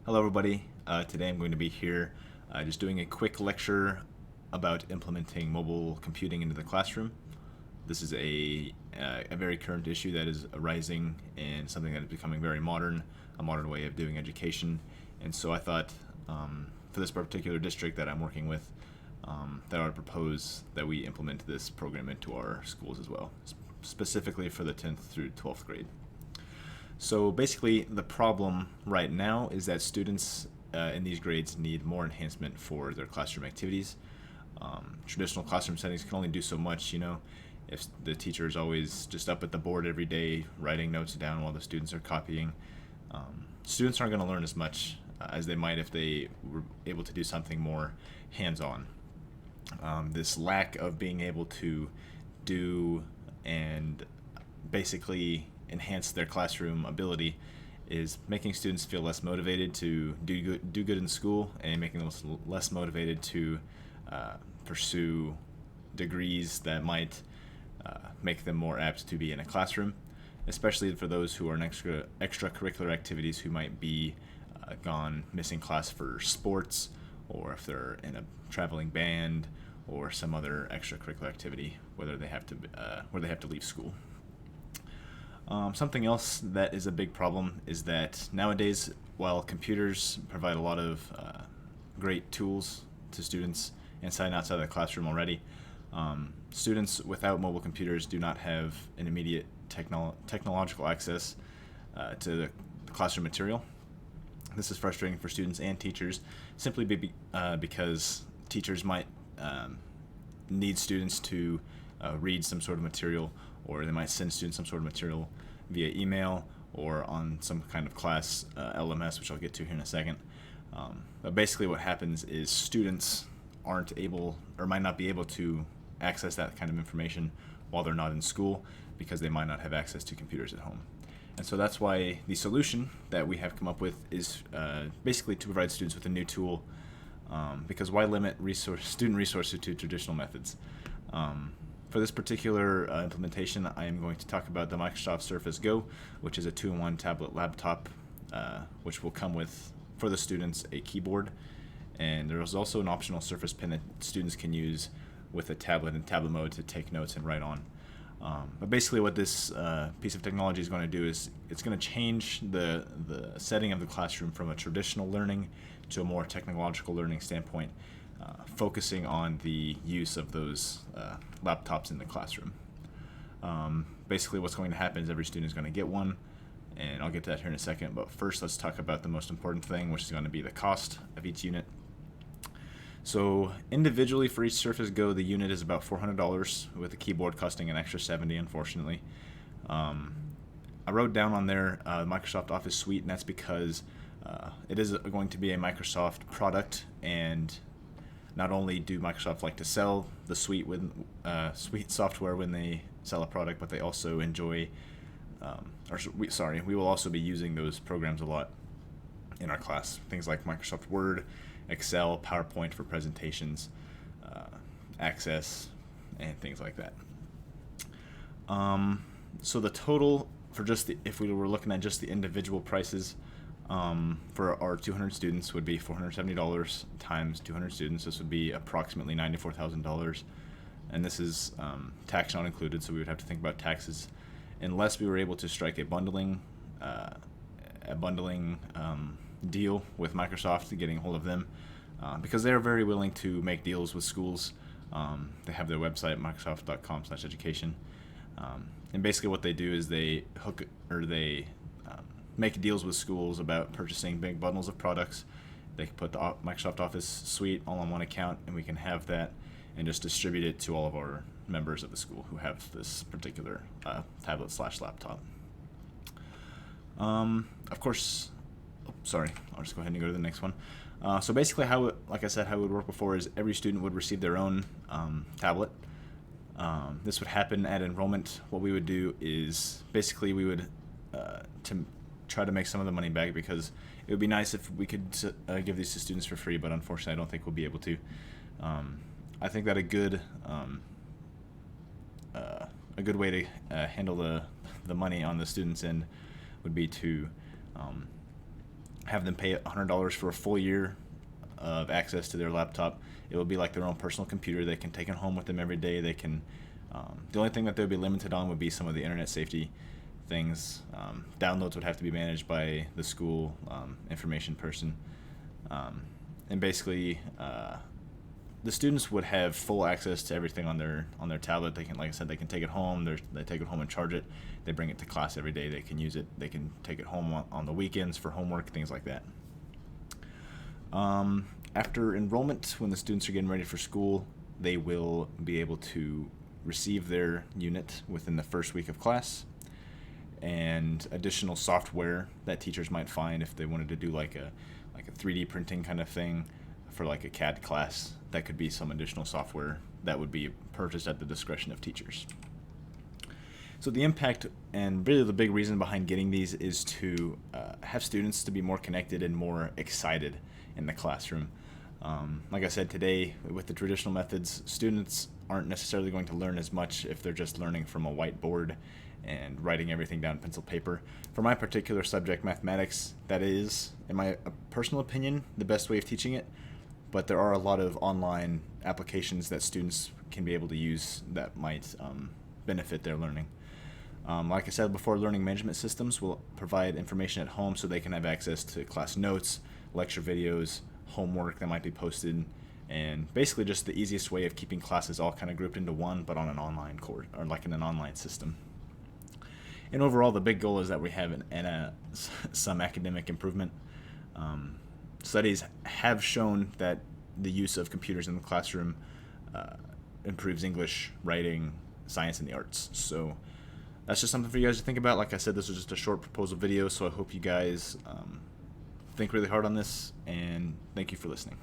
Hello, everybody. Today I'm going to be here just doing a quick lecture about implementing mobile computing into the classroom. This is a very current issue that is arising and something that is becoming very modern, a modern way of doing education. And so I thought for this particular district that I'm working with, that I would propose that we implement this program into our schools as well, specifically for the 10th through 12th grade. So basically, the problem right now is that students in these grades need more enhancement for their classroom activities. Traditional classroom settings can only do so much, if the teacher is always just up at the board every day writing notes down while the students are copying. Students aren't going to learn as much as they might if they were able to do something more hands-on. This lack of being able to do and basically enhance their classroom ability is making students feel less motivated to do good in school and making them less motivated to pursue degrees that might make them more apt to be in a classroom, especially for those who are in extracurricular activities who might be gone missing class for sports, or if they're in a traveling band or some other extracurricular activity, where they have to leave school. Something else that is a big problem is that nowadays, while computers provide a lot of great tools to students inside and outside of the classroom already, students without mobile computers do not have an immediate technological access to the classroom material. This is frustrating for students and teachers, simply because teachers might need students to read some sort of material, or they might send students some sort of material via email or on some kind of class LMS, which I'll get to here in a second. But basically what happens is students aren't able, or might not be able to access that kind of information while they're not in school, because they might not have access to computers at home. And so that's why the solution that we have come up with is basically to provide students with a new tool, because why limit student resources to traditional methods? For this particular implementation, I am going to talk about the Microsoft Surface Go, which is a 2-in-1 tablet laptop, which will come with, for the students, a keyboard. And there is also an optional Surface Pen that students can use with a tablet in tablet mode to take notes and write on. But basically what this piece of technology is going to do is it's going to change the setting of the classroom from a traditional learning to a more technological learning standpoint, focusing on the use of those laptops in the classroom. Basically what's going to happen is every student is going to get one, and I'll get to that here in a second, but first let's talk about the most important thing, which is going to be the cost of each unit. So individually for each Surface Go, the unit is about $400, with the keyboard costing an extra $70, unfortunately. I wrote down on there Microsoft Office Suite, and that's because it is going to be a Microsoft product, and not only do Microsoft like to sell the suite suite software when they sell a product, but they also enjoy, we will also be using those programs a lot in our class. Things like Microsoft Word, Excel, PowerPoint for presentations, Access, and things like that. So the total for if we were looking at just the individual prices, for our 200 students would be $470 times 200 students. This would be approximately $94,000, and this is tax not included, so we would have to think about taxes unless we were able to strike a bundling deal with Microsoft, getting a hold of them, because they are very willing to make deals with schools. They have their website, microsoft.com/education, and basically what they do is they make deals with schools about purchasing big bundles of products. They can put the Microsoft Office suite all on one account, and we can have that and just distribute it to all of our members of the school who have this particular tablet/laptop. Of course, sorry, I'll just go ahead and go to the next one. So basically like I said, how it would work before is every student would receive their own tablet. This would happen at enrollment. What we would do is basically we would to try to make some of the money back, because it would be nice if we could give these to students for free, but unfortunately I don't think we'll be able to. I think that a good way to handle the money on the students' end would be to have them pay $100 for a full year of access to their laptop. It will be like their own personal computer. They can take it home with them every day. They can. The only thing that they would be limited on would be some of the internet safety things. Downloads would have to be managed by the school information person, and basically the students would have full access to everything on their tablet. They can, like I said, they can take it home. They take it home and charge it. They bring it to class every day. They can use it. They can take it home on the weekends for homework, things like that. After enrollment, when the students are getting ready for school, they will be able to receive their unit within the first week of class, and additional software that teachers might find if they wanted to do like a 3D printing kind of thing for like a CAD class. That could be some additional software that would be purchased at the discretion of teachers. So the impact, and really the big reason behind getting these, is to have students to be more connected and more excited in the classroom. Like I said, today with the traditional methods, students aren't necessarily going to learn as much if they're just learning from a whiteboard and writing everything down pencil paper. For my particular subject, mathematics, that is, in my personal opinion, the best way of teaching it, but there are a lot of online applications that students can be able to use that might benefit their learning. Like I said before, learning management systems will provide information at home so they can have access to class notes, lecture videos, homework that might be posted, and basically just the easiest way of keeping classes all kind of grouped into one, but on an online course, or like in an online system. And overall, the big goal is that we have some academic improvement. Studies have shown that the use of computers in the classroom improves English, writing, science, and the arts. So that's just something for you guys to think about. Like I said, this was just a short proposal video, so I hope you guys think really hard on this, and thank you for listening.